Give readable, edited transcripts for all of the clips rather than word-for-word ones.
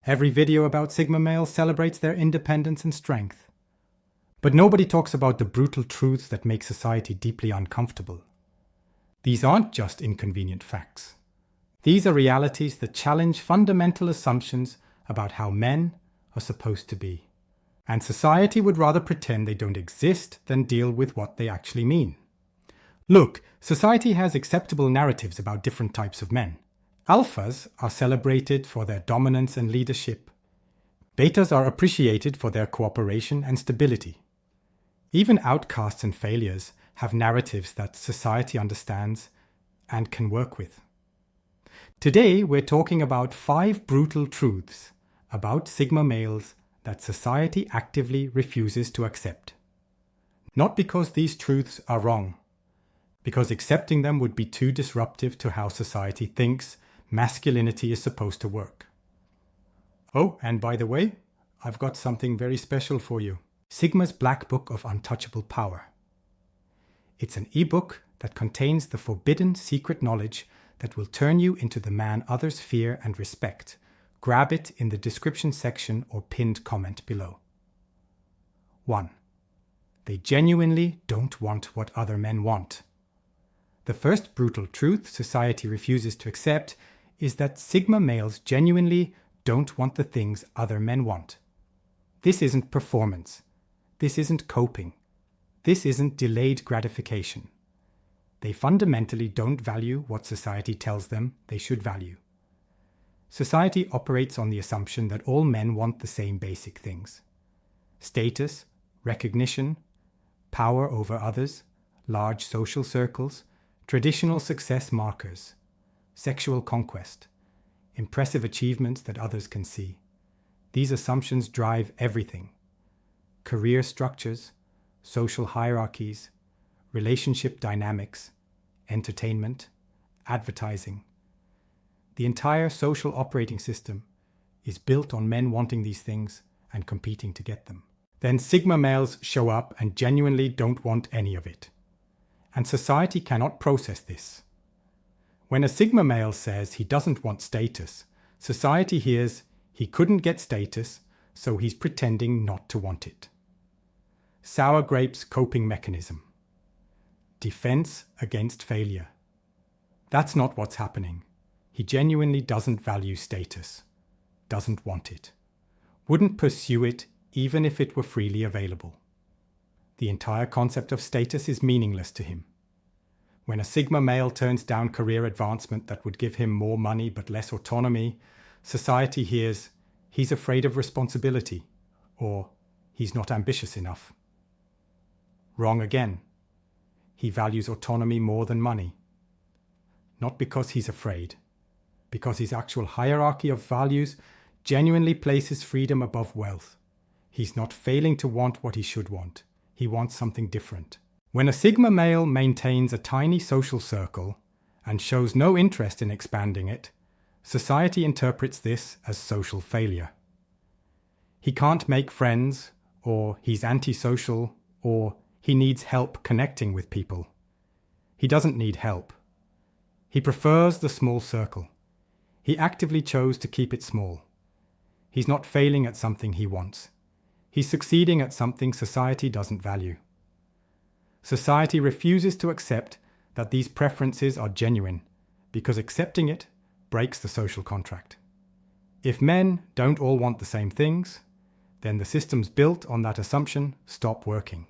Every video about Sigma males celebrates their independence and strength. But nobody talks about the brutal truths that make society deeply uncomfortable. These aren't just inconvenient facts. These are realities that challenge fundamental assumptions about how men are supposed to be. And society would rather pretend they don't exist than deal with what they actually mean. Look, society has acceptable narratives about different types of men. Alphas are celebrated for their dominance and leadership. Betas are appreciated for their cooperation and stability. Even outcasts and failures have narratives that society understands and can work with. Today, we're talking about 5 brutal truths about Sigma males that society actively refuses to accept. Not because these truths are wrong, because accepting them would be too disruptive to how society thinks masculinity is supposed to work. Oh, and by the way, I've got something very special for you. Sigma's Black Book of Untouchable Power. It's an ebook that contains the forbidden secret knowledge that will turn you into the man others fear and respect. Grab it in the description section or pinned comment below. 1. They genuinely don't want what other men want. The first brutal truth society refuses to accept is that Sigma males genuinely don't want the things other men want. This isn't performance. This isn't coping. This isn't delayed gratification. They fundamentally don't value what society tells them they should value. Society operates on the assumption that all men want the same basic things: status, recognition, power over others, large social circles, traditional success markers, sexual conquest, impressive achievements that others can see. These assumptions drive everything: career structures, social hierarchies, relationship dynamics, entertainment, advertising. The entire social operating system is built on men wanting these things and competing to get them. Then Sigma males show up and genuinely don't want any of it. And society cannot process this. When a Sigma male says he doesn't want status, society hears he couldn't get status, so he's pretending not to want it. Sour grapes coping mechanism. Defense against failure. That's not what's happening. He genuinely doesn't value status, doesn't want it, wouldn't pursue it even if it were freely available. The entire concept of status is meaningless to him. When a Sigma male turns down career advancement that would give him more money but less autonomy, society hears he's afraid of responsibility, or he's not ambitious enough. Wrong again. He values autonomy more than money. Not because he's afraid, because his actual hierarchy of values genuinely places freedom above wealth. He's not failing to want what he should want. He wants something different. When a Sigma male maintains a tiny social circle and shows no interest in expanding it, society interprets this as social failure. He can't make friends, or he's antisocial, or he needs help connecting with people. He doesn't need help. He prefers the small circle. He actively chose to keep it small. He's not failing at something he wants. He's succeeding at something society doesn't value. Society refuses to accept that these preferences are genuine, because accepting it breaks the social contract. If men don't all want the same things, then the systems built on that assumption stop working.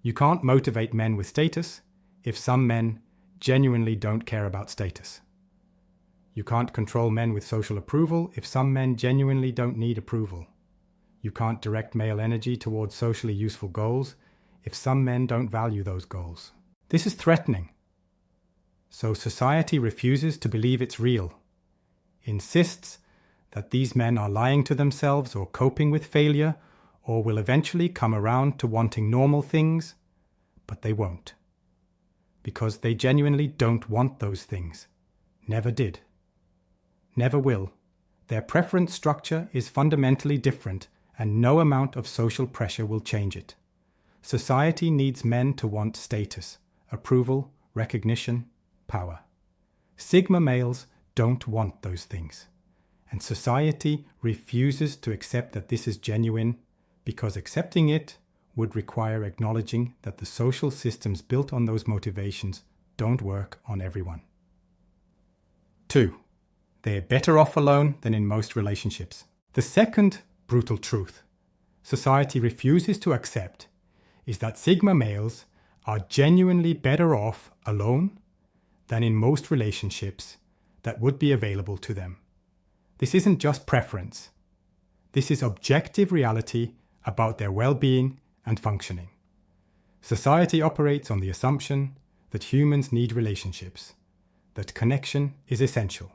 You can't motivate men with status if some men genuinely don't care about status. You can't control men with social approval if some men genuinely don't need approval. You can't direct male energy towards socially useful goals if some men don't value those goals. This is threatening. So society refuses to believe it's real, insists that these men are lying to themselves or coping with failure, or will eventually come around to wanting normal things, but they won't. Because they genuinely don't want those things. Never did. Never will. Their preference structure is fundamentally different, and no amount of social pressure will change it. Society needs men to want status, approval, recognition, power. Sigma males don't want those things. and society refuses to accept that this is genuine because accepting it would require acknowledging that the social systems built on those motivations don't work on everyone. 2. They're better off alone than in most relationships. The second brutal truth society refuses to accept is that Sigma males are genuinely better off alone than in most relationships that would be available to them. This isn't just preference. This is objective reality about their well-being and functioning. Society operates on the assumption that humans need relationships, that connection is essential,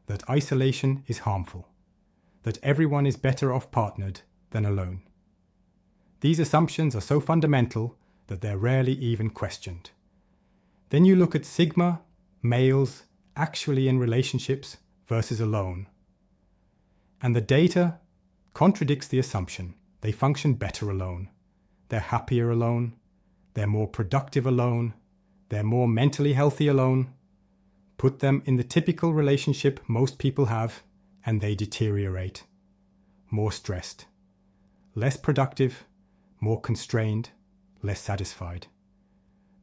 that isolation is harmful, that everyone is better off partnered than alone. These assumptions are so fundamental that they're rarely even questioned. Then you look at Sigma males actually in relationships versus alone, and the data contradicts the assumption. They function better alone. They're happier alone. They're more productive alone. They're more mentally healthy alone. Put them in the typical relationship most people have, and they deteriorate. More stressed. Less productive. More constrained. Less satisfied.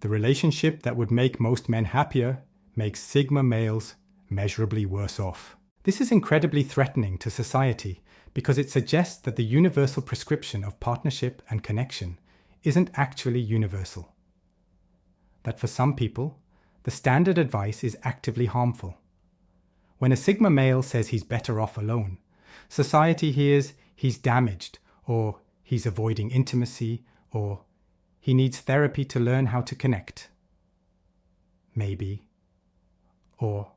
The relationship that would make most men happier makes Sigma males measurably worse off. This is incredibly threatening to society because it suggests that the universal prescription of partnership and connection isn't actually universal. That for some people, the standard advice is actively harmful. When a Sigma male says he's better off alone, society hears he's damaged, or he's avoiding intimacy, or he needs therapy to learn how to connect. Maybe. Or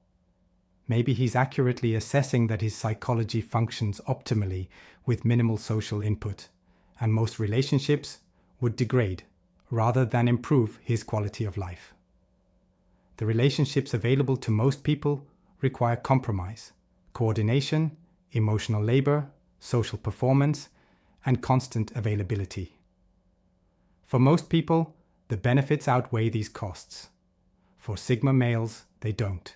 maybe he's accurately assessing that his psychology functions optimally with minimal social input, and most relationships would degrade rather than improve his quality of life. The relationships available to most people require compromise, coordination, emotional labor, social performance, and constant availability. For most people, the benefits outweigh these costs. For Sigma males, they don't.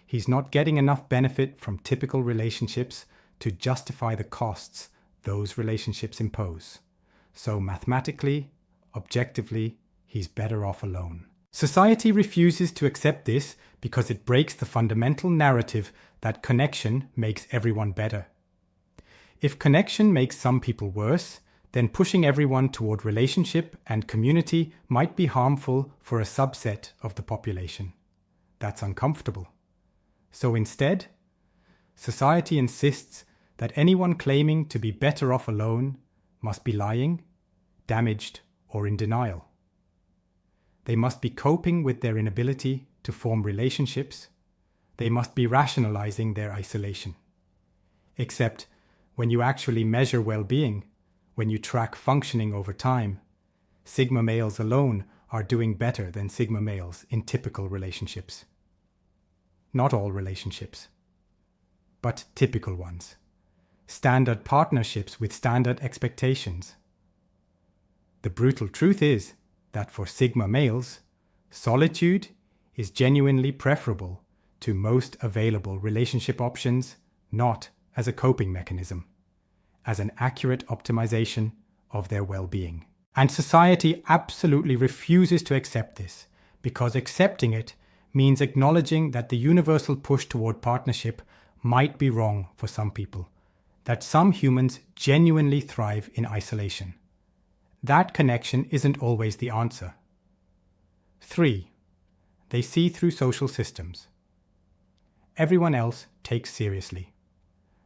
He's not getting enough benefit from typical relationships to justify the costs those relationships impose. So mathematically, objectively, he's better off alone. Society refuses to accept this because it breaks the fundamental narrative that connection makes everyone better. If connection makes some people worse, then pushing everyone toward relationship and community might be harmful for a subset of the population. That's uncomfortable. So instead, society insists that anyone claiming to be better off alone must be lying, damaged, or in denial. They must be coping with their inability to form relationships. They must be rationalizing their isolation. Except when you actually measure well-being, when you track functioning over time, Sigma males alone are doing better than Sigma males in typical relationships. Not all relationships, but typical ones. Standard partnerships with standard expectations. The brutal truth is that for Sigma males, solitude is genuinely preferable to most available relationship options, not as a coping mechanism, as an accurate optimization of their well-being. And society absolutely refuses to accept this, because accepting it means acknowledging that the universal push toward partnership might be wrong for some people, that some humans genuinely thrive in isolation. That connection isn't always the answer. 3. They see through social systems. Everyone else takes seriously.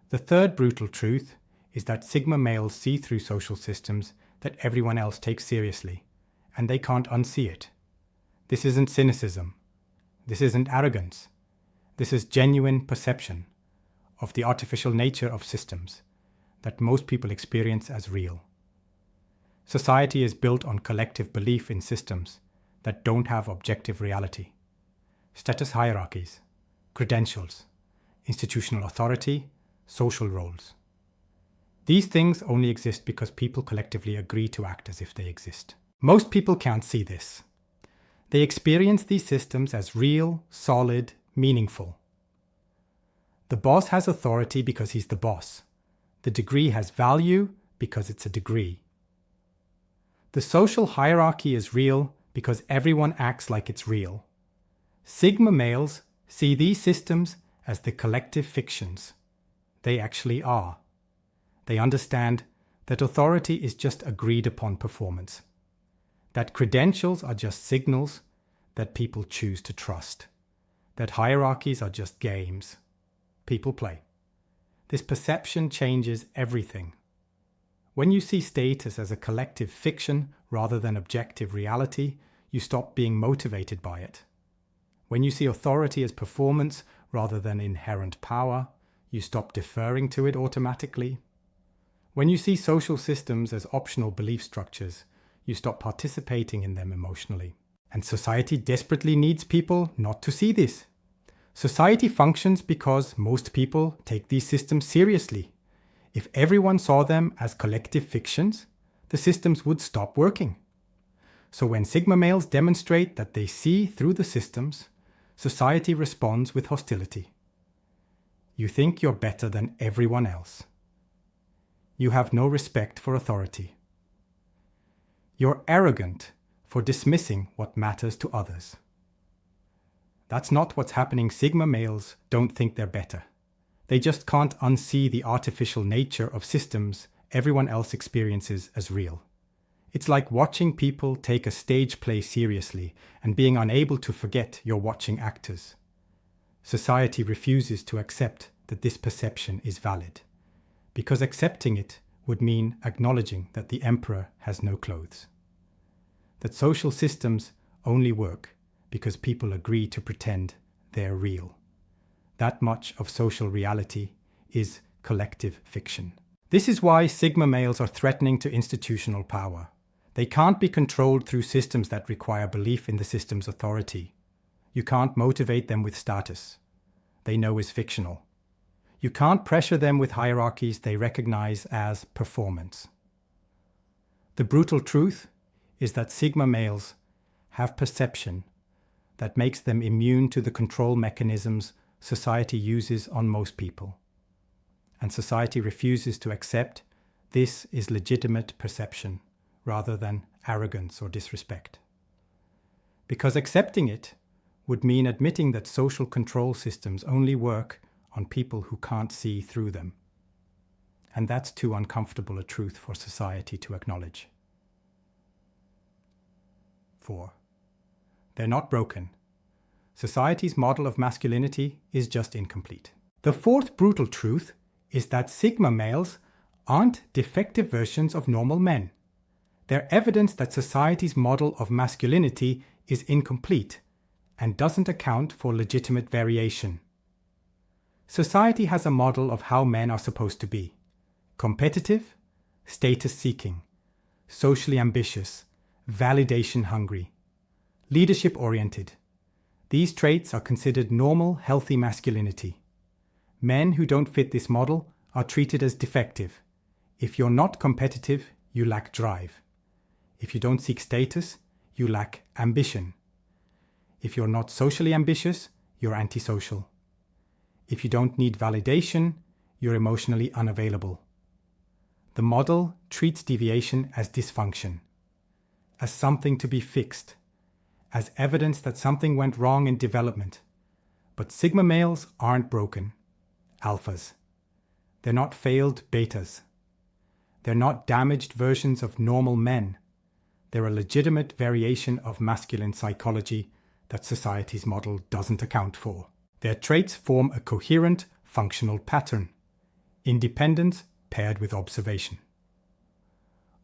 The third brutal truth is that Sigma males see through social systems that everyone else takes seriously, and they can't unsee it. This isn't cynicism. This isn't arrogance. This is genuine perception of the artificial nature of systems that most people experience as real. Society is built on collective belief in systems that don't have objective reality. Status hierarchies, credentials, institutional authority, social roles. These things only exist because people collectively agree to act as if they exist. Most people can't see this. They experience these systems as real, solid, meaningful. The boss has authority because he's the boss. The degree has value because it's a degree. The social hierarchy is real because everyone acts like it's real. Sigma males see these systems as the collective fictions. They actually are. They understand that authority is just agreed upon performance, that credentials are just signals that people choose to trust, that hierarchies are just games people play. This perception changes everything. When you see status as a collective fiction rather than objective reality, you stop being motivated by it. When you see authority as performance rather than inherent power, you stop deferring to it automatically. When you see social systems as optional belief structures, you stop participating in them emotionally. And society desperately needs people not to see this. Society functions because most people take these systems seriously. If everyone saw them as collective fictions, the systems would stop working. So when Sigma males demonstrate that they see through the systems, society responds with hostility. You think you're better than everyone else. You have no respect for authority. You're arrogant for dismissing what matters to others. That's not what's happening. Sigma males don't think they're better. They just can't unsee the artificial nature of systems everyone else experiences as real. It's like watching people take a stage play seriously and being unable to forget you're watching actors. Society refuses to accept that this perception is valid, because accepting it would mean acknowledging that the emperor has no clothes. That social systems only work because people agree to pretend they're real. That much of social reality is collective fiction. This is why Sigma males are threatening to institutional power. They can't be controlled through systems that require belief in the system's authority. You can't motivate them with status they know is fictional. You can't pressure them with hierarchies they recognize as performance. The brutal truth is that Sigma males have perception that makes them immune to the control mechanisms society uses on most people. And society refuses to accept this is legitimate perception rather than arrogance or disrespect. Because accepting it would mean admitting that social control systems only work on people who can't see through them. And that's too uncomfortable a truth for society to acknowledge. 4. They're not broken. Society's model of masculinity is just incomplete. The fourth brutal truth is that Sigma males aren't defective versions of normal men. They're evidence that society's model of masculinity is incomplete and doesn't account for legitimate variation. Society has a model of how men are supposed to be: competitive, status-seeking, socially ambitious, validation-hungry, leadership-oriented. These traits are considered normal, healthy masculinity. Men who don't fit this model are treated as defective. If you're not competitive, you lack drive. If you don't seek status, you lack ambition. If you're not socially ambitious, you're antisocial. If you don't need validation, you're emotionally unavailable. The model treats deviation as dysfunction, as something to be fixed, as evidence that something went wrong in development. But Sigma males aren't broken alphas. They're not failed betas. They're not damaged versions of normal men. They're a legitimate variation of masculine psychology that society's model doesn't account for. Their traits form a coherent, functional pattern: independence paired with observation,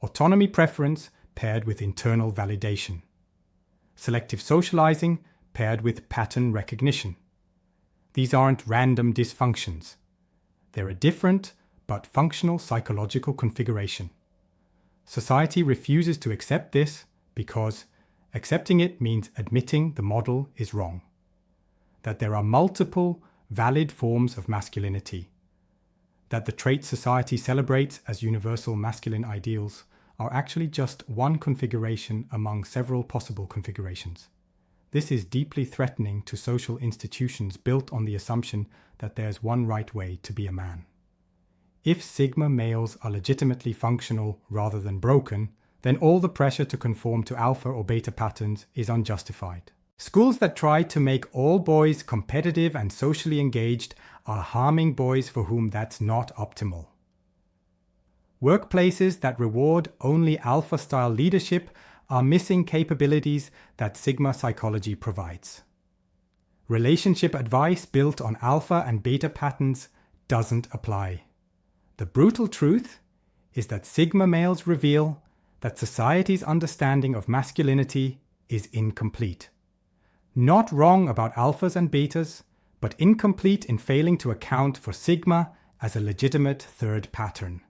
autonomy preference paired with internal validation, selective socializing paired with pattern recognition. These aren't random dysfunctions. They're a different but functional psychological configuration. Society refuses to accept this because accepting it means admitting the model is wrong, that there are multiple valid forms of masculinity, that the traits society celebrates as universal masculine ideals are actually just one configuration among several possible configurations, This is deeply threatening to social institutions built on the assumption that there's one right way to be a man. If sigma males are legitimately functional rather than broken, then all the pressure to conform to alpha or beta patterns is unjustified. Schools that try to make all boys competitive and socially engaged are harming boys for whom that's not optimal. Workplaces that reward only alpha-style leadership are missing capabilities that sigma psychology provides. Relationship advice built on alpha and beta patterns doesn't apply. The brutal truth is that sigma males reveal that society's understanding of masculinity is incomplete. Not wrong about alphas and betas, but incomplete in failing to account for sigma as a legitimate third pattern.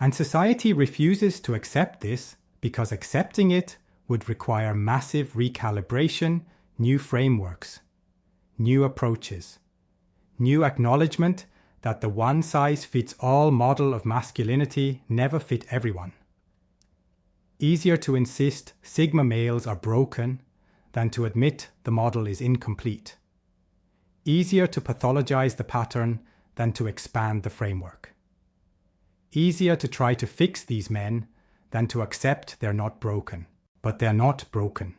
And society refuses to accept this because accepting it would require massive recalibration, new frameworks, new approaches, new acknowledgement that the one-size-fits-all model of masculinity never fit everyone. Easier to insist sigma males are broken than to admit the model is incomplete. Easier to pathologize the pattern than to expand the framework. Easier to try to fix these men than to accept they're not broken. But they're not broken.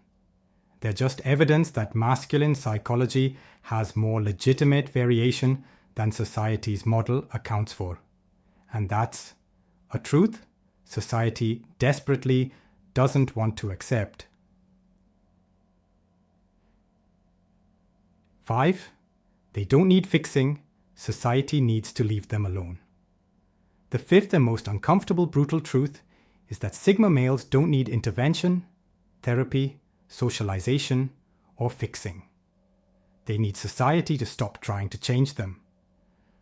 They're just evidence that masculine psychology has more legitimate variation than society's model accounts for. And that's a truth society desperately doesn't want to accept. 5. They don't need fixing. Society needs to leave them alone. The fifth and most uncomfortable, brutal truth is that sigma males don't need intervention, therapy, socialization, or fixing. They need society to stop trying to change them.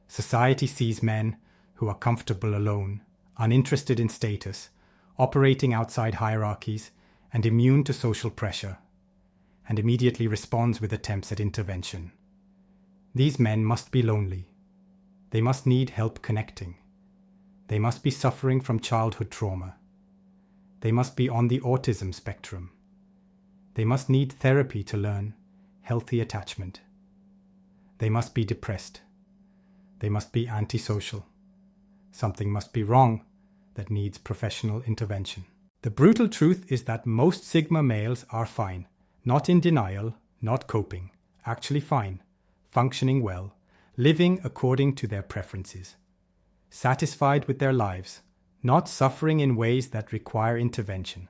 Society sees men who are comfortable alone, uninterested in status, operating outside hierarchies, and immune to social pressure, and immediately responds with attempts at intervention. These men must be lonely. They must need help connecting. They must be suffering from childhood trauma. They must be on the autism spectrum. They must need therapy to learn healthy attachment. They must be depressed. They must be antisocial. Something must be wrong that needs professional intervention. The brutal truth is that most sigma males are fine, not in denial, not coping, actually fine, functioning well, living according to their preferences, satisfied with their lives, not suffering in ways that require intervention.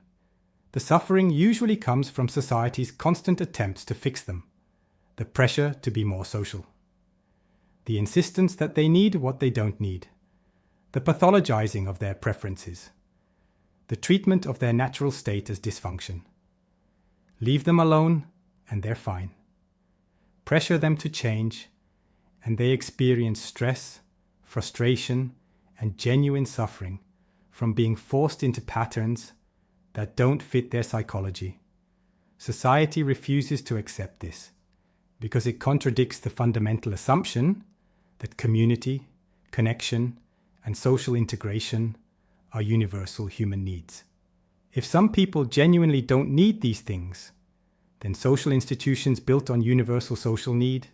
The suffering usually comes from society's constant attempts to fix them, the pressure to be more social, the insistence that they need what they don't need, the pathologizing of their preferences, the treatment of their natural state as dysfunction. Leave them alone and they're fine. Pressure them to change and they experience stress, frustration, and genuine suffering from being forced into patterns that don't fit their psychology. Society refuses to accept this because it contradicts the fundamental assumption that community, connection, and social integration are universal human needs. If some people genuinely don't need these things, then social institutions built on universal social need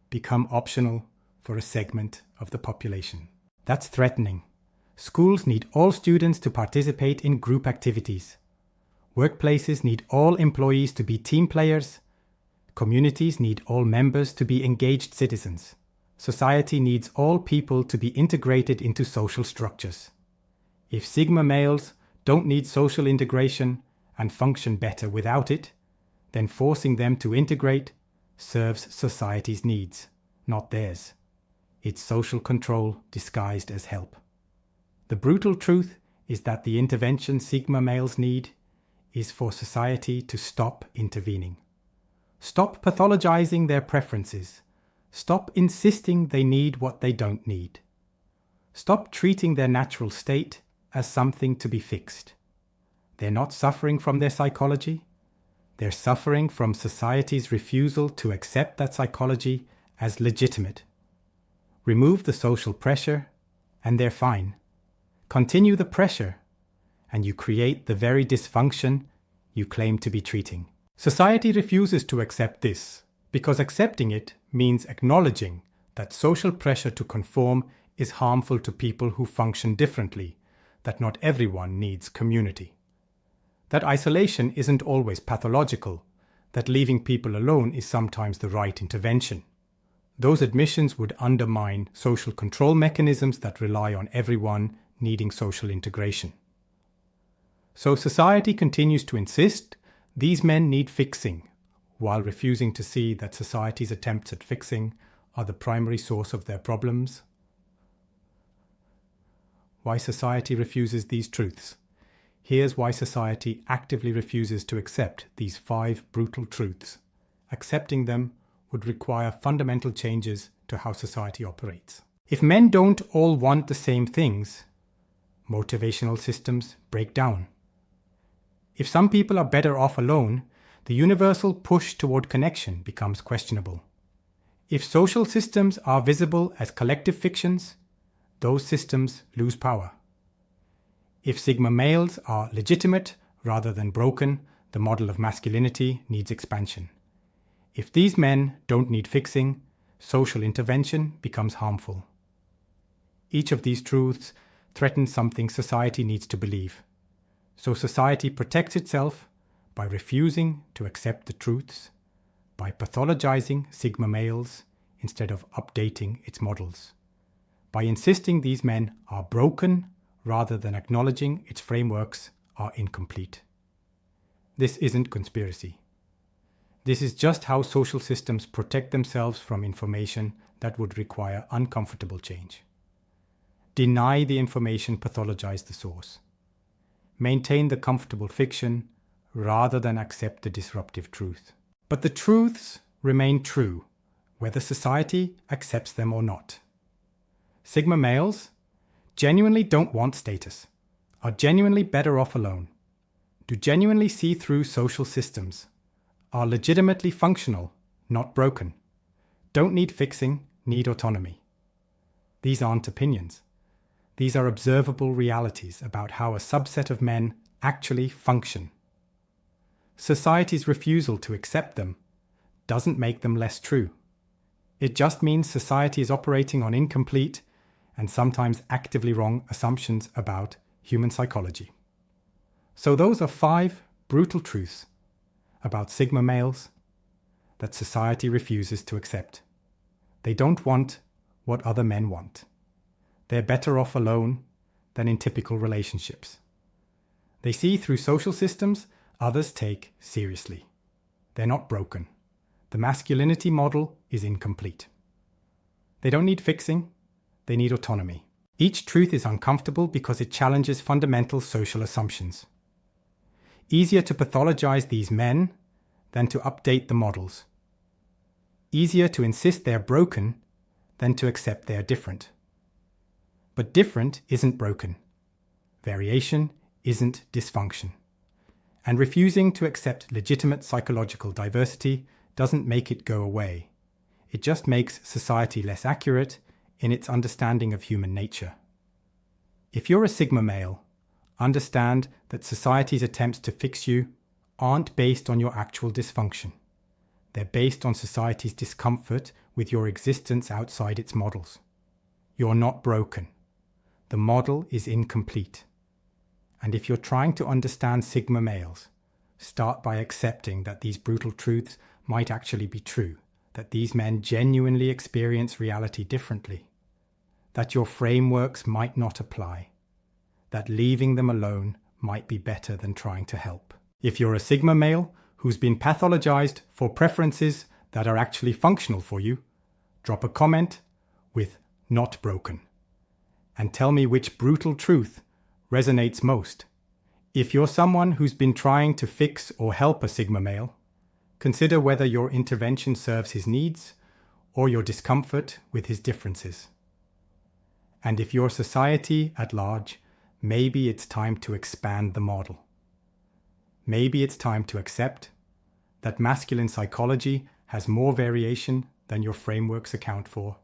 become optional for a segment of the population. That's threatening. Schools need all students to participate in group activities. Workplaces need all employees to be team players. Communities need all members to be engaged citizens. Society needs all people to be integrated into social structures. If sigma males don't need social integration and function better without it, then forcing them to integrate serves society's needs, not theirs. It's social control disguised as help. The brutal truth is that the intervention sigma males need is for society to stop intervening. Stop pathologizing their preferences. Stop insisting they need what they don't need. Stop treating their natural state as something to be fixed. They're not suffering from their psychology. They're suffering from society's refusal to accept that psychology as legitimate. Remove the social pressure, and they're fine. Continue the pressure, and you create the very dysfunction you claim to be treating. Society refuses to accept this because accepting it means acknowledging that social pressure to conform is harmful to people who function differently, that not everyone needs community. That isolation isn't always pathological, that leaving people alone is sometimes the right intervention. Those admissions would undermine social control mechanisms that rely on everyone needing social integration. So society continues to insist these men need fixing, while refusing to see that society's attempts at fixing are the primary source of their problems. Why society refuses these truths. Here's why society actively refuses to accept these 5 brutal truths. Accepting them would require fundamental changes to how society operates. If men don't all want the same things, motivational systems break down. If some people are better off alone, the universal push toward connection becomes questionable. If social systems are visible as collective fictions, those systems lose power. If Sigma males are legitimate rather than broken, the model of masculinity needs expansion. If these men don't need fixing, social intervention becomes harmful. Each of these truths threatens something society needs to believe. So society protects itself by refusing to accept the truths, by pathologizing Sigma males instead of updating its models, by insisting these men are broken rather than acknowledging its frameworks are incomplete. This isn't conspiracy. This is just how social systems protect themselves from information that would require uncomfortable change. Deny the information, pathologize the source. Maintain the comfortable fiction rather than accept the disruptive truth. But the truths remain true, whether society accepts them or not. Sigma males genuinely don't want status, are genuinely better off alone, do genuinely see through social systems, are legitimately functional, not broken, don't need fixing, need autonomy. These aren't opinions. These are observable realities about how a subset of men actually function. Society's refusal to accept them doesn't make them less true. It just means society is operating on incomplete and sometimes actively wrong assumptions about human psychology. So those are 5 brutal truths about Sigma males that society refuses to accept. They don't want what other men want. They're better off alone than in typical relationships. They see through social systems others take seriously. They're not broken. The masculinity model is incomplete. They don't need fixing. They need autonomy. Each truth is uncomfortable because it challenges fundamental social assumptions. Easier to pathologize these men than to update the models. Easier to insist they're broken than to accept they're different. But different isn't broken. Variation isn't dysfunction. And refusing to accept legitimate psychological diversity doesn't make it go away. It just makes society less accurate in its understanding of human nature. If you're a Sigma male, understand that society's attempts to fix you aren't based on your actual dysfunction. They're based on society's discomfort with your existence outside its models. You're not broken. The model is incomplete. And if you're trying to understand Sigma males, start by accepting that these brutal truths might actually be true, that these men genuinely experience reality differently, that your frameworks might not apply, that leaving them alone might be better than trying to help. If you're a Sigma male who's been pathologized for preferences that are actually functional for you, drop a comment with "not broken" and tell me which brutal truth resonates most. If you're someone who's been trying to fix or help a Sigma male, consider whether your intervention serves his needs or your discomfort with his differences. And if you're society at large, maybe it's time to expand the model. Maybe it's time to accept that masculine psychology has more variation than your frameworks account for.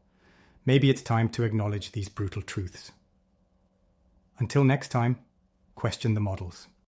Maybe it's time to acknowledge these brutal truths. Until next time, question the models.